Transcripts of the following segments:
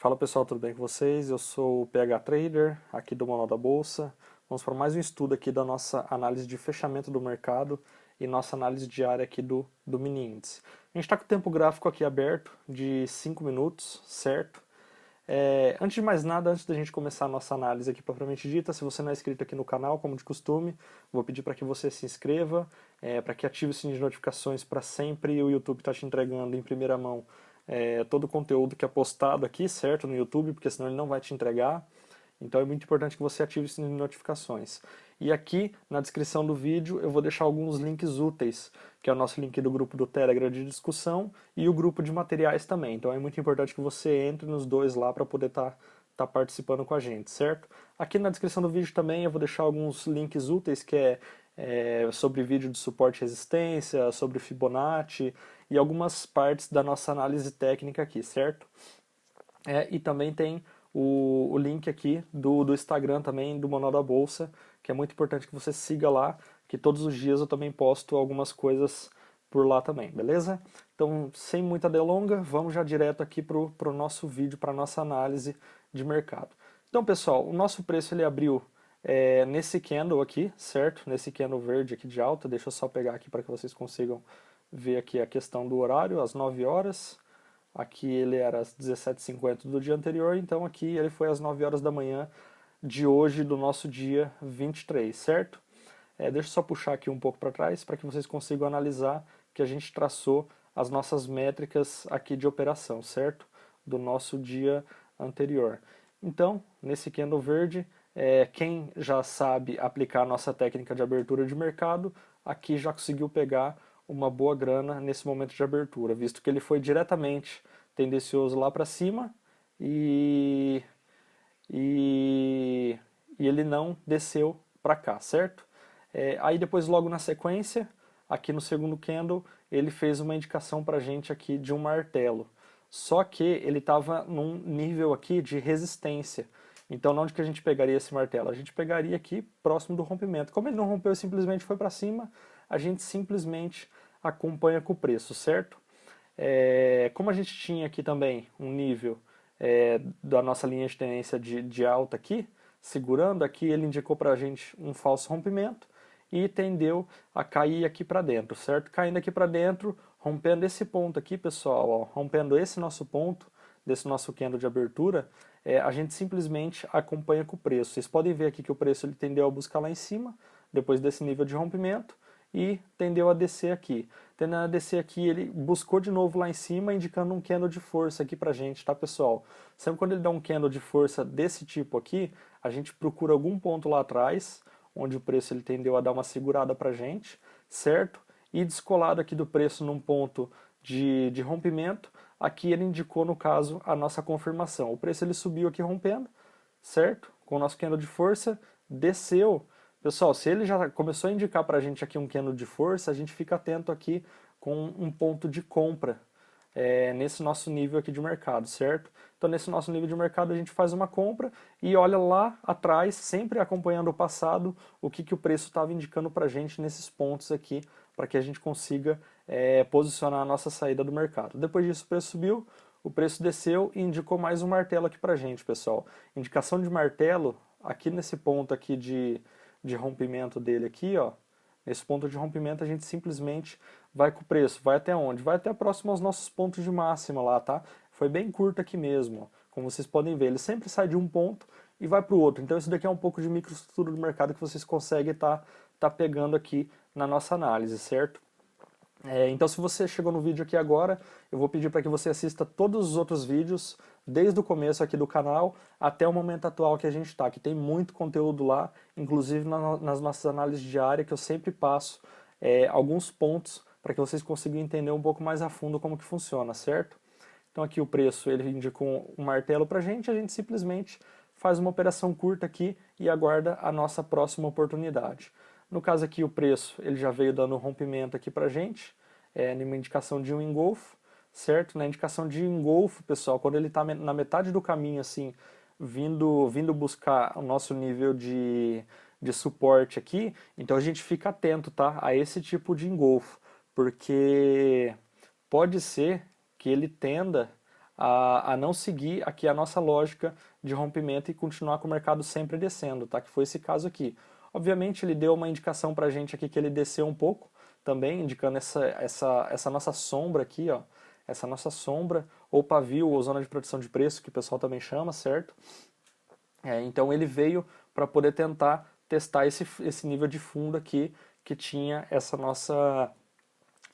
Fala pessoal, tudo bem com vocês? Eu sou o PH Trader, aqui do Manual da Bolsa. Vamos para mais um estudo aqui da nossa análise de fechamento do mercado e nossa análise diária aqui do mini índice. A gente está com o tempo gráfico aqui aberto de 5 minutos, certo? Antes de mais nada, antes da gente começar a nossa análise aqui propriamente dita, se você não é inscrito aqui no canal, como de costume, vou pedir para que você se inscreva, para que ative o sininho de notificações para sempre o YouTube estar te entregando em primeira mão todo o conteúdo que é postado aqui, certo, no YouTube, porque senão ele não vai te entregar. Então é muito importante que você ative o sininho de notificações. E aqui na descrição do vídeo eu vou deixar alguns links úteis, que é o nosso link do grupo do Telegram de discussão e o grupo de materiais também. Então é muito importante que você entre nos dois lá para poder tá participando com a gente, certo? Aqui na descrição do vídeo também eu vou deixar alguns links úteis, que é sobre vídeo de suporte e resistência, sobre Fibonacci e algumas partes da nossa análise técnica aqui, certo? E também tem o link aqui do Instagram também, do Manual da Bolsa, que é muito importante que você siga lá, que todos os dias eu também posto algumas coisas por lá também, beleza? Então, sem muita delonga, vamos já direto aqui pro nosso vídeo, para nossa análise de mercado. Então, pessoal, o nosso preço ele abriu nesse candle aqui, certo? Nesse candle verde aqui de alta, deixa eu só pegar aqui para que vocês consigam ver aqui a questão do horário, às 9 horas. Aqui ele era às 17h50 do dia anterior, então aqui ele foi às 9 horas da manhã de hoje, do nosso dia 23, certo? Deixa eu só puxar aqui um pouco para trás para que vocês consigam analisar que a gente traçou as nossas métricas aqui de operação, certo? Do nosso dia anterior. Então, nesse candle verde, quem já sabe aplicar a nossa técnica de abertura de mercado, aqui já conseguiu pegar uma boa grana nesse momento de abertura, visto que ele foi diretamente tendencioso lá para cima e, e, e ele não desceu para cá, certo? Aí depois, logo na sequência, aqui no segundo candle, ele fez uma indicação para a gente aqui de um martelo. Só que ele estava num nível aqui de resistência. Então, onde que a gente pegaria esse martelo? A gente pegaria aqui próximo do rompimento. Como ele não rompeu e simplesmente foi para cima, a gente simplesmente acompanha com o preço, certo? Como a gente tinha aqui também um nível da nossa linha de tendência de alta aqui, segurando aqui, ele indicou para a gente um falso rompimento e tendeu a cair aqui para dentro, certo? Caindo aqui para dentro, rompendo esse ponto aqui, pessoal, ó, rompendo esse nosso ponto, desse nosso candle de abertura, a gente simplesmente acompanha com o preço. Vocês podem ver aqui que o preço ele tendeu a buscar lá em cima, depois desse nível de rompimento, e tendeu a descer aqui. Tendendo a descer aqui, ele buscou de novo lá em cima, indicando um candle de força aqui pra gente, tá, pessoal? Sempre quando ele dá um candle de força desse tipo aqui, a gente procura algum ponto lá atrás, onde o preço ele tendeu a dar uma segurada pra gente, certo? E descolado aqui do preço num ponto de rompimento, aqui ele indicou, no caso, a nossa confirmação. O preço ele subiu aqui rompendo, certo? Com o nosso candle de força, desceu. Pessoal, se ele já começou a indicar para a gente aqui um candle de força, a gente fica atento aqui com um ponto de compra nesse nosso nível aqui de mercado, certo? Então, nesse nosso nível de mercado, a gente faz uma compra e olha lá atrás, sempre acompanhando o passado, o que o preço estava indicando para a gente nesses pontos aqui, para que a gente consiga posicionar a nossa saída do mercado. Depois disso, o preço subiu, o preço desceu e indicou mais um martelo aqui para a gente, pessoal. Indicação de martelo, aqui nesse ponto aqui de rompimento dele aqui, ó. Nesse ponto de rompimento a gente simplesmente vai com o preço. Vai até onde? Vai até próximo aos nossos pontos de máxima lá, tá? Foi bem curto aqui mesmo, ó. Como vocês podem ver. Ele sempre sai de um ponto e vai para o outro. Então isso daqui é um pouco de microestrutura do mercado que vocês conseguem tá pegando aqui na nossa análise, certo? Então, se você chegou no vídeo aqui agora, eu vou pedir para que você assista todos os outros vídeos, desde o começo aqui do canal até o momento atual que a gente está, que tem muito conteúdo lá, inclusive nas nossas análises diárias, que eu sempre passo alguns pontos para que vocês consigam entender um pouco mais a fundo como que funciona, certo? Então aqui o preço, ele indicou um martelo para a gente simplesmente faz uma operação curta aqui e aguarda a nossa próxima oportunidade. No caso aqui o preço, ele já veio dando um rompimento aqui pra gente, numa indicação de um engolfo, certo? Na indicação de engolfo, pessoal, quando ele está na metade do caminho, assim, vindo buscar o nosso nível de suporte aqui, então a gente fica atento, tá? A esse tipo de engolfo, porque pode ser que ele tenda a não seguir aqui a nossa lógica de rompimento e continuar com o mercado sempre descendo, tá? Que foi esse caso aqui. Obviamente ele deu uma indicação pra gente aqui que ele desceu um pouco, também indicando essa nossa sombra aqui, ó, essa nossa sombra, ou pavio, ou zona de proteção de preço, que o pessoal também chama, certo? Então ele veio para poder tentar testar esse nível de fundo aqui, que tinha essa nossa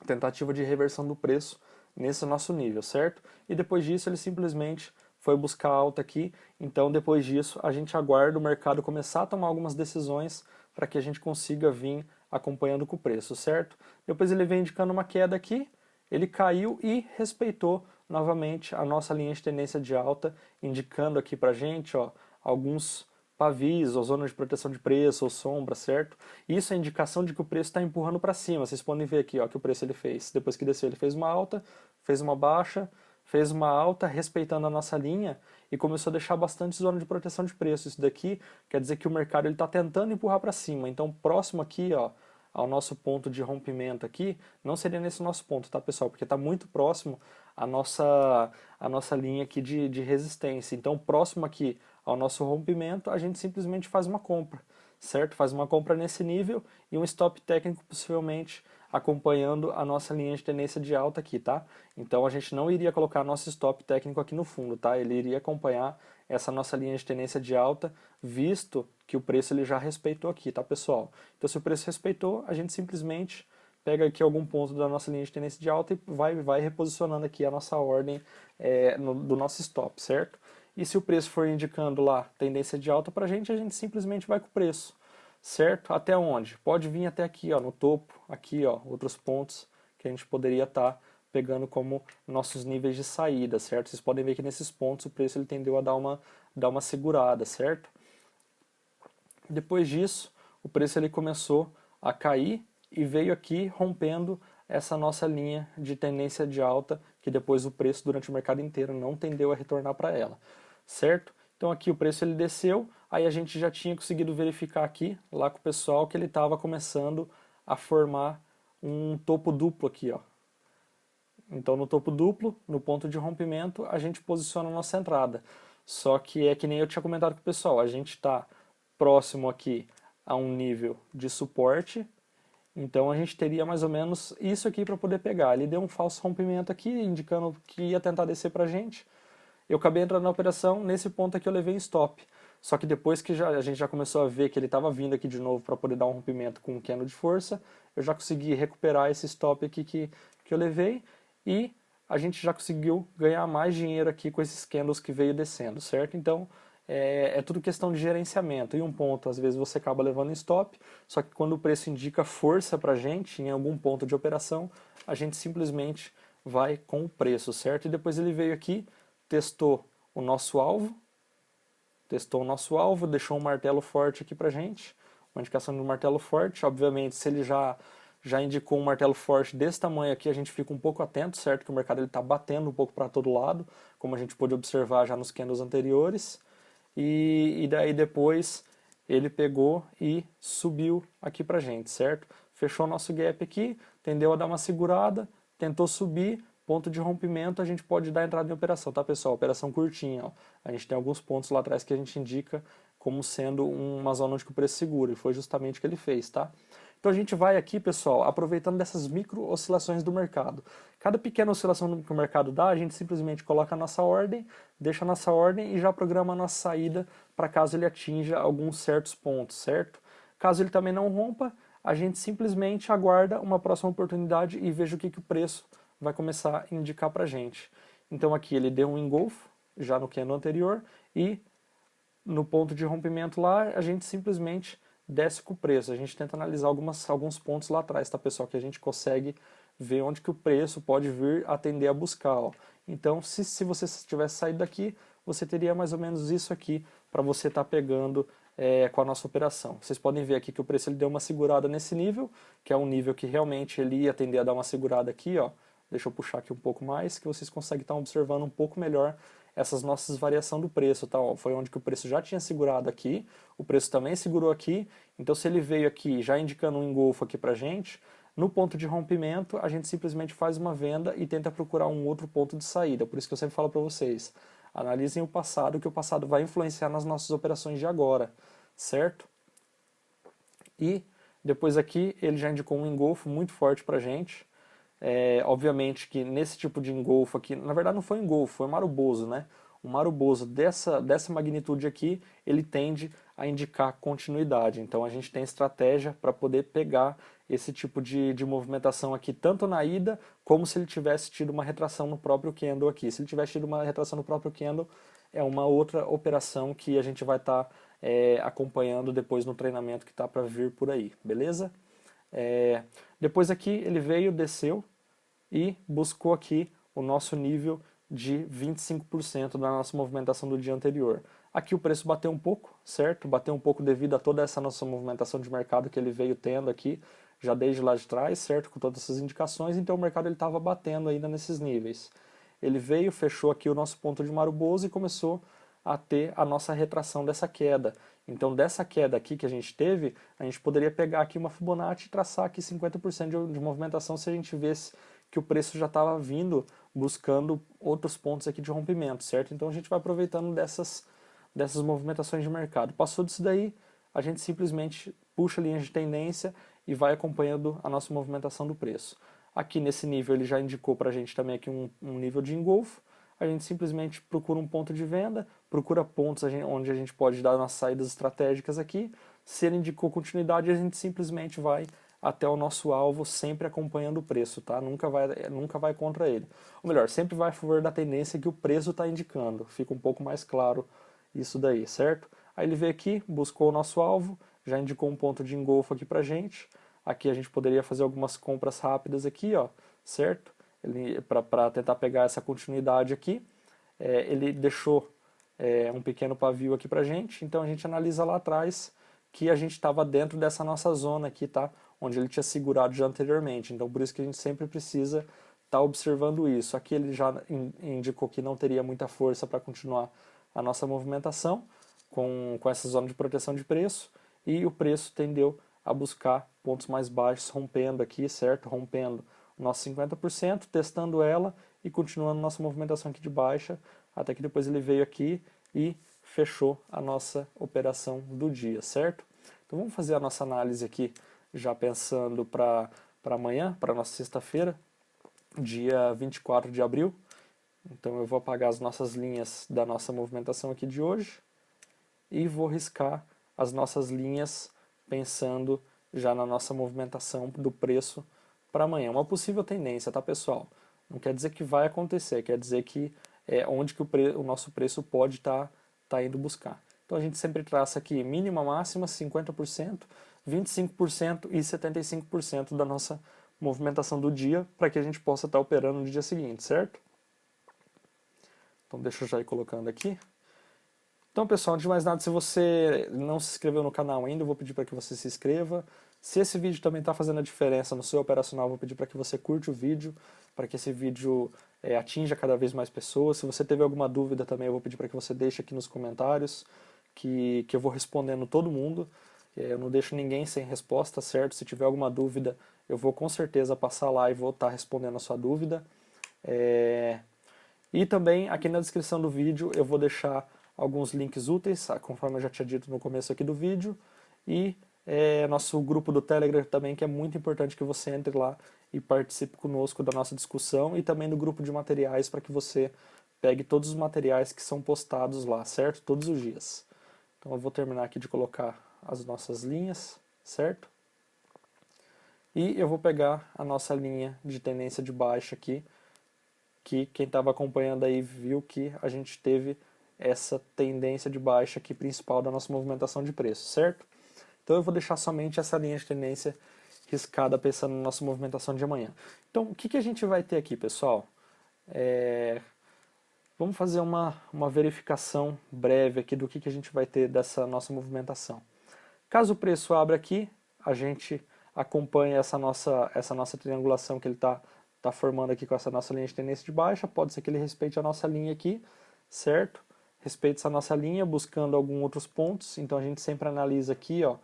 tentativa de reversão do preço nesse nosso nível, certo? E depois disso ele simplesmente foi buscar alta aqui, então depois disso a gente aguarda o mercado começar a tomar algumas decisões para que a gente consiga vir acompanhando com o preço, certo? Depois ele vem indicando uma queda aqui, ele caiu e respeitou novamente a nossa linha de tendência de alta, indicando aqui pra gente, ó, alguns pavis, ou zona de proteção de preço, ou sombra, certo? Isso é indicação de que o preço está empurrando para cima. Vocês podem ver aqui, ó, que o preço ele fez. Depois que desceu, ele fez uma alta, fez uma baixa, fez uma alta, respeitando a nossa linha, e começou a deixar bastante zona de proteção de preço. Isso daqui quer dizer que o mercado está tentando empurrar para cima. Então, próximo aqui, ó, ao nosso ponto de rompimento aqui, não seria nesse nosso ponto, tá, pessoal? Porque está muito próximo à nossa linha aqui de resistência. Então, próximo aqui ao nosso rompimento, a gente simplesmente faz uma compra, certo? Faz uma compra nesse nível e um stop técnico possivelmente acompanhando a nossa linha de tendência de alta aqui, tá? Então a gente não iria colocar nosso stop técnico aqui no fundo, tá? Ele iria acompanhar essa nossa linha de tendência de alta, visto que o preço ele já respeitou aqui, tá, pessoal? Então se o preço respeitou, a gente simplesmente pega aqui algum ponto da nossa linha de tendência de alta e vai reposicionando aqui a nossa ordem do nosso stop, certo? E se o preço for indicando lá tendência de alta pra gente, a gente simplesmente vai com o preço, certo? Até onde? Pode vir até aqui, ó, no topo, aqui, ó, outros pontos que a gente poderia estar pegando como nossos níveis de saída, certo? Vocês podem ver que nesses pontos o preço ele tendeu a dar uma segurada, certo? Depois disso, o preço ele começou a cair e veio aqui rompendo essa nossa linha de tendência de alta, que depois o preço durante o mercado inteiro não tendeu a retornar para ela, certo? Então aqui o preço ele desceu, aí a gente já tinha conseguido verificar aqui, lá com o pessoal, que ele estava começando a formar um topo duplo aqui, ó. Então no topo duplo, no ponto de rompimento, a gente posiciona a nossa entrada. Só que é que nem eu tinha comentado com o pessoal, a gente está próximo aqui a um nível de suporte, então a gente teria mais ou menos isso aqui para poder pegar. Ele deu um falso rompimento aqui, indicando que ia tentar descer para a gente. Eu acabei entrando na operação, nesse ponto aqui eu levei em stop. Só que depois que a gente já começou a ver que ele estava vindo aqui de novo para poder dar um rompimento com um candle de força, eu já consegui recuperar esse stop aqui que eu levei e a gente já conseguiu ganhar mais dinheiro aqui com esses candles que veio descendo, certo? Então é tudo questão de gerenciamento. E um ponto, às vezes você acaba levando em stop, só que quando o preço indica força para a gente em algum ponto de operação, a gente simplesmente vai com o preço, certo? E depois ele veio aqui, testou o nosso alvo, deixou um martelo forte aqui pra gente, uma indicação de um martelo forte. Obviamente, se ele já indicou um martelo forte desse tamanho aqui, a gente fica um pouco atento, certo? Que o mercado está batendo um pouco para todo lado, como a gente pôde observar já nos candles anteriores. E daí depois ele pegou e subiu aqui pra gente, certo? Fechou nosso gap aqui, tendeu a dar uma segurada, tentou subir, ponto de rompimento, a gente pode dar entrada em operação, tá, pessoal? Operação curtinha, ó. A gente tem alguns pontos lá atrás que a gente indica como sendo uma zona onde o preço segura, e foi justamente o que ele fez, tá? Então a gente vai aqui, pessoal, aproveitando dessas micro oscilações do mercado. Cada pequena oscilação que o mercado dá, a gente simplesmente coloca a nossa ordem, deixa a nossa ordem e já programa a nossa saída para caso ele atinja alguns certos pontos, certo? Caso ele também não rompa, a gente simplesmente aguarda uma próxima oportunidade e veja o que o preço vai começar a indicar para a gente. Então aqui ele deu um engolfo, já no candle anterior, e no ponto de rompimento lá, a gente simplesmente desce com o preço. A gente tenta analisar alguns pontos lá atrás, tá, pessoal? Que a gente consegue ver onde que o preço pode vir a tender a buscar. Ó. Então, se você tivesse saído daqui, você teria mais ou menos isso aqui para você estar pegando com a nossa operação. Vocês podem ver aqui que o preço ele deu uma segurada nesse nível, que é um nível que realmente ele ia tender a dar uma segurada aqui, ó. Deixa eu puxar aqui um pouco mais, que vocês conseguem estar observando um pouco melhor essas nossas variações do preço, tá? Ó, foi onde que o preço já tinha segurado aqui, o preço também segurou aqui, então se ele veio aqui já indicando um engolfo aqui pra gente, No ponto de rompimento, a gente simplesmente faz uma venda e tenta procurar um outro ponto de saída. Por isso que eu sempre falo para vocês, analisem o passado, que o passado vai influenciar nas nossas operações de agora, certo? E depois aqui ele já indicou um engolfo muito forte para a gente. Obviamente que nesse tipo de engolfo aqui, na verdade não foi engolfo, foi maruboso, né? O maruboso dessa magnitude aqui, ele tende a indicar continuidade. Então a gente tem estratégia para poder pegar esse tipo de movimentação aqui, tanto na ida, como se ele tivesse tido uma retração no próprio candle aqui. Se ele tivesse tido uma retração no próprio candle, é uma outra operação que a gente vai estar acompanhando depois no treinamento que está para vir por aí, beleza? Depois aqui ele veio, desceu e buscou aqui o nosso nível de 25% da nossa movimentação do dia anterior. Aqui o preço bateu um pouco, certo? Bateu um pouco devido a toda essa nossa movimentação de mercado que ele veio tendo aqui, já desde lá de trás, certo? Com todas essas indicações, então o mercado estava batendo ainda nesses níveis. Ele veio, fechou aqui o nosso ponto de maruboso e começou a ter a nossa retração dessa queda. Então dessa queda aqui que a gente teve, a gente poderia pegar aqui uma Fibonacci e traçar aqui 50% de movimentação se a gente visse que o preço já estava vindo buscando outros pontos aqui de rompimento, certo? Então a gente vai aproveitando dessas movimentações de mercado. Passou disso daí, a gente simplesmente puxa a linha de tendência e vai acompanhando a nossa movimentação do preço. Aqui nesse nível ele já indicou para a gente também aqui um nível de engolfo. A gente simplesmente procura um ponto de venda, procura pontos onde a gente pode dar nossas saídas estratégicas aqui. Se ele indicou continuidade, a gente simplesmente vai até o nosso alvo, sempre acompanhando o preço, tá? Nunca vai contra ele. Ou melhor, sempre vai a favor da tendência que o preço está indicando. Fica um pouco mais claro isso daí, certo? Aí ele veio aqui, buscou o nosso alvo, já indicou um ponto de engolfo aqui pra gente. Aqui a gente poderia fazer algumas compras rápidas aqui, ó, certo? Para tentar pegar essa continuidade aqui. Ele deixou um pequeno pavio aqui pra gente, então a gente analisa lá atrás que a gente estava dentro dessa nossa zona aqui, tá? Onde ele tinha segurado já anteriormente. Então por isso que a gente sempre precisa estar observando isso. Aqui ele já indicou que não teria muita força para continuar a nossa movimentação com essa zona de proteção de preço, e o preço tendeu a buscar pontos mais baixos, rompendo aqui, certo? Rompendo o nosso 50%, testando ela e continuando nossa movimentação aqui de baixa, até que depois ele veio aqui e fechou a nossa operação do dia, certo? Então vamos fazer a nossa análise aqui, já pensando para amanhã, para nossa sexta-feira, dia 24 de abril. Então eu vou apagar as nossas linhas da nossa movimentação aqui de hoje e vou riscar as nossas linhas pensando já na nossa movimentação do preço para amanhã. Uma possível tendência, tá, pessoal? Não quer dizer que vai acontecer, quer dizer que é onde que o nosso preço pode estar indo buscar. Então a gente sempre traça aqui mínima, máxima, 50%, 25% e 75% da nossa movimentação do dia para que a gente possa estar operando no dia seguinte, certo? Então deixa eu já ir colocando aqui. Então, pessoal, antes de mais nada, se você não se inscreveu no canal ainda, eu vou pedir para que você se inscreva. Se esse vídeo também está fazendo a diferença no seu operacional, eu vou pedir para que você curte o vídeo, para que esse vídeo atinja cada vez mais pessoas. Se você teve alguma dúvida também, eu vou pedir para que você deixe aqui nos comentários, que eu vou respondendo todo mundo. Eu não deixo ninguém sem resposta, certo? Se tiver alguma dúvida, eu vou com certeza passar lá e vou estar respondendo a sua dúvida. E também aqui na descrição do vídeo eu vou deixar alguns links úteis, conforme eu já tinha dito no começo aqui do vídeo, e nosso grupo do Telegram também, que é muito importante que você entre lá e participe conosco da nossa discussão, e também do grupo de materiais para que você pegue todos os materiais que são postados lá, certo? Todos os dias. Então eu vou terminar aqui de colocar as nossas linhas, certo? E eu vou pegar a nossa linha de tendência de baixa aqui, que quem estava acompanhando aí viu que a gente teve essa tendência de baixa aqui principal da nossa movimentação de preço, certo? Então eu vou deixar somente essa linha de tendência riscada pensando na nossa movimentação de amanhã. Então o que a gente vai ter aqui, pessoal? Vamos fazer uma verificação breve aqui do que a gente vai ter dessa nossa movimentação. Caso o preço abra aqui, a gente acompanha essa nossa triangulação que ele está formando aqui com essa nossa linha de tendência de baixa. Pode ser que ele respeite a nossa linha aqui, certo? Respeite essa nossa linha, buscando alguns outros pontos. Então a gente sempre analisa aqui, ó,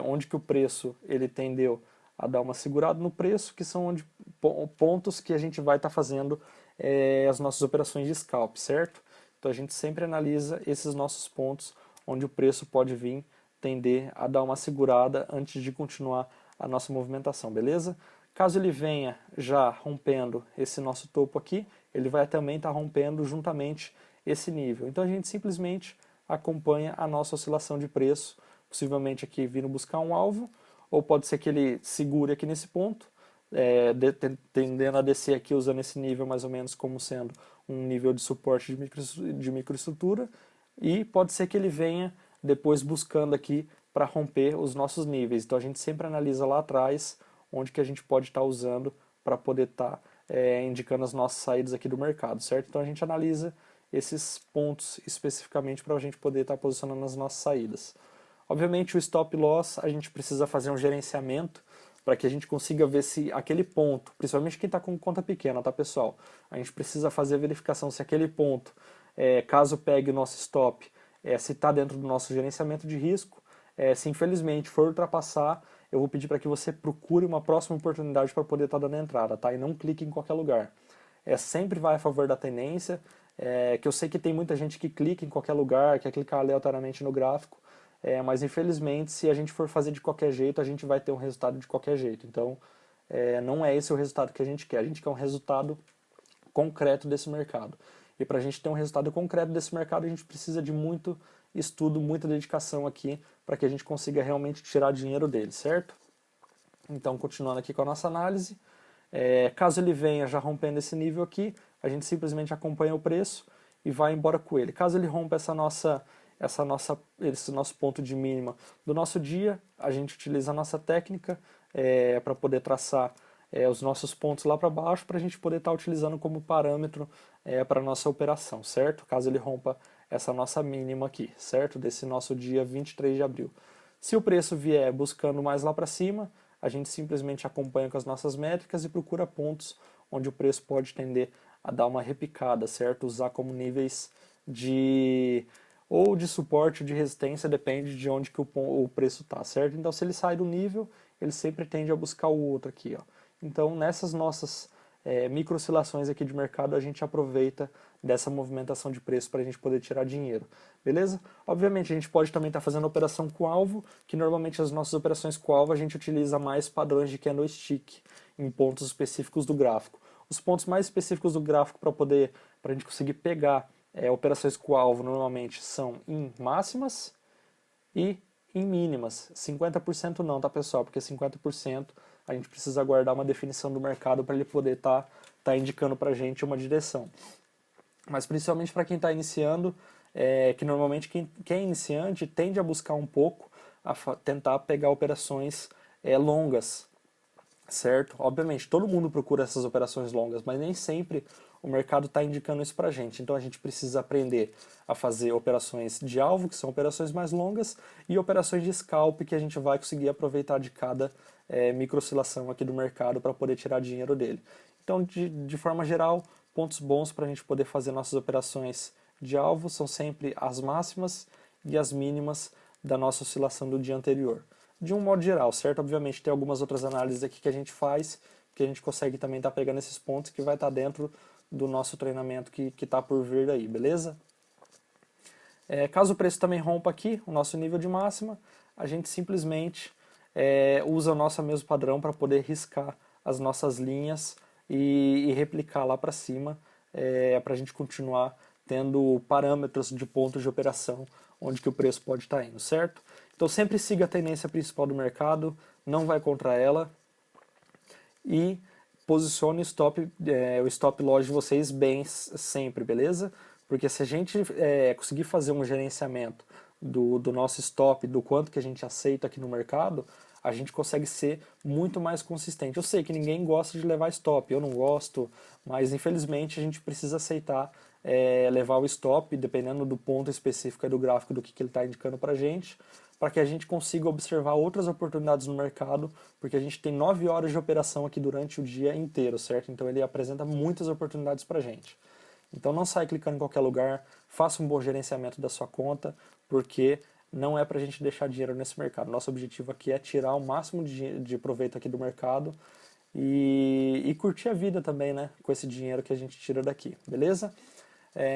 onde que o preço ele tendeu a dar uma segurada no preço, que são pontos que a gente vai estar fazendo as nossas operações de scalp, certo? Então a gente sempre analisa esses nossos pontos onde o preço pode vir tender a dar uma segurada antes de continuar a nossa movimentação, beleza? Caso ele venha já rompendo esse nosso topo aqui, ele vai também estar rompendo juntamente esse nível. Então a gente simplesmente acompanha a nossa oscilação de preço, possivelmente aqui vindo buscar um alvo, ou pode ser que ele segure aqui nesse ponto, tendendo a descer aqui usando esse nível mais ou menos como sendo um nível de suporte de microestrutura, e pode ser que ele venha depois buscando aqui para romper os nossos níveis. Então a gente sempre analisa lá atrás onde que a gente pode estar usando para poder estar indicando as nossas saídas aqui do mercado, certo? Então a gente analisa esses pontos especificamente para a gente poder estar posicionando as nossas saídas. Obviamente o stop loss a gente precisa fazer um gerenciamento para que a gente consiga ver se aquele ponto, principalmente quem está com conta pequena, tá pessoal? A gente precisa fazer a verificação se aquele ponto, caso pegue o nosso stop, se está dentro do nosso gerenciamento de risco. Se infelizmente for ultrapassar, eu vou pedir para que você procure uma próxima oportunidade para poder estar dando entrada, tá? E não clique em qualquer lugar. Sempre vai a favor da tendência, que eu sei que tem muita gente que clica em qualquer lugar, quer clicar aleatoriamente no gráfico, mas infelizmente se a gente for fazer de qualquer jeito, a gente vai ter um resultado de qualquer jeito. Então, não é esse o resultado que a gente quer um resultado concreto desse mercado. E para a gente ter um resultado concreto desse mercado, a gente precisa de muito estudo, muita dedicação aqui, para que a gente consiga realmente tirar dinheiro dele, certo? Então, continuando aqui com a nossa análise, caso ele venha já rompendo esse nível aqui, a gente simplesmente acompanha o preço e vai embora com ele. Caso ele rompa esse nosso ponto de mínima do nosso dia, a gente utiliza a nossa técnica para poder traçar os nossos pontos lá para baixo, para a gente poder estar utilizando como parâmetro para a nossa operação, certo? Caso ele rompa essa nossa mínima aqui, certo? Desse nosso dia 23 de abril. Se o preço vier buscando mais lá para cima, a gente simplesmente acompanha com as nossas métricas e procura pontos onde o preço pode tender a dar uma repicada, certo? Usar como níveis ou de suporte ou de resistência, depende de onde que o preço está, certo? Então se ele sai do nível, ele sempre tende a buscar o outro aqui, ó. Então nessas nossas micro oscilações aqui de mercado, a gente aproveita dessa movimentação de preço para a gente poder tirar dinheiro, beleza? Obviamente a gente pode também estar fazendo operação com alvo, que normalmente as nossas operações com alvo a gente utiliza mais padrões de candlestick em pontos específicos do gráfico. Os pontos mais específicos do gráfico para a gente conseguir pegar operações com alvo normalmente são em máximas e em mínimas. 50% não, tá pessoal? Porque 50% a gente precisa aguardar uma definição do mercado para ele poder estar indicando para a gente uma direção. Mas principalmente para quem está iniciando, que normalmente quem é iniciante tende a buscar um pouco, a tentar pegar operações longas, certo? Obviamente, todo mundo procura essas operações longas, mas nem sempre o mercado está indicando isso para a gente. Então a gente precisa aprender a fazer operações de alvo, que são operações mais longas, e operações de scalp, que a gente vai conseguir aproveitar de cada micro-oscilação aqui do mercado para poder tirar dinheiro dele. Então, de forma geral, pontos bons para a gente poder fazer nossas operações de alvo são sempre as máximas e as mínimas da nossa oscilação do dia anterior. De um modo geral, certo? Obviamente tem algumas outras análises aqui que a gente faz, que a gente consegue também estar pegando esses pontos que vai estar dentro do nosso treinamento que está por vir aí, beleza? Caso o preço também rompa aqui, o nosso nível de máxima, a gente simplesmente usa o nosso mesmo padrão para poder riscar as nossas linhas e replicar lá para cima, para a gente continuar tendo parâmetros de pontos de operação onde que o preço pode estar indo, certo? Então sempre siga a tendência principal do mercado, não vai contra ela e posicione o stop loss de vocês bem sempre, beleza? Porque se a gente conseguir fazer um gerenciamento do nosso stop, do quanto que a gente aceita aqui no mercado, a gente consegue ser muito mais consistente. Eu sei que ninguém gosta de levar stop, eu não gosto, mas infelizmente a gente precisa aceitar levar o stop, dependendo do ponto específico do gráfico, do que ele está indicando para que a gente consiga observar outras oportunidades no mercado, porque a gente tem 9 horas de operação aqui durante o dia inteiro, certo? Então ele apresenta muitas oportunidades para a gente. Então não sai clicando em qualquer lugar, faça um bom gerenciamento da sua conta, porque não é para a gente deixar dinheiro nesse mercado. Nosso objetivo aqui é tirar o máximo de proveito aqui do mercado e curtir a vida também, né? Com esse dinheiro que a gente tira daqui, beleza?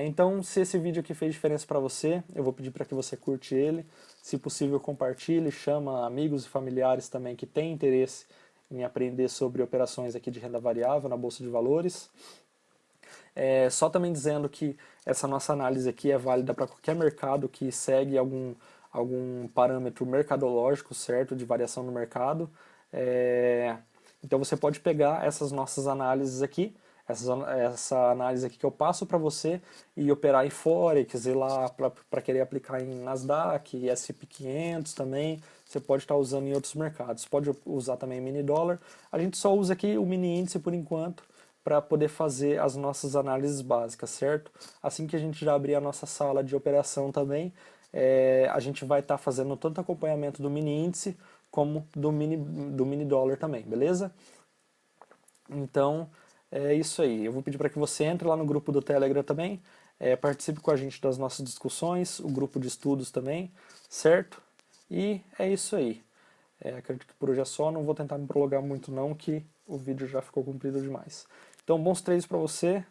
Então, se esse vídeo aqui fez diferença para você, eu vou pedir para que você curte ele. Se possível, compartilhe, chama amigos e familiares também que têm interesse em aprender sobre operações aqui de renda variável na Bolsa de Valores. Só também dizendo que essa nossa análise aqui é válida para qualquer mercado que segue algum parâmetro mercadológico, certo, de variação no mercado. Então você pode pegar essas nossas análises aqui, essa análise aqui que eu passo para você e operar em Forex, ir lá para querer aplicar em Nasdaq, S&P 500 também, você pode estar usando em outros mercados. Pode usar também mini dólar. A gente só usa aqui o mini índice por enquanto para poder fazer as nossas análises básicas, certo? Assim que a gente já abrir a nossa sala de operação também, a gente vai estar fazendo tanto acompanhamento do mini índice como do mini dólar também, beleza? Então, é isso aí. Eu vou pedir para que você entre lá no grupo do Telegram também, participe com a gente das nossas discussões, o grupo de estudos também, certo? E é isso aí. Acredito que por hoje é só, não vou tentar me prolongar muito não, que o vídeo já ficou comprido demais. Então, bons trades para você,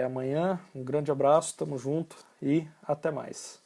amanhã, um grande abraço, tamo junto e até mais.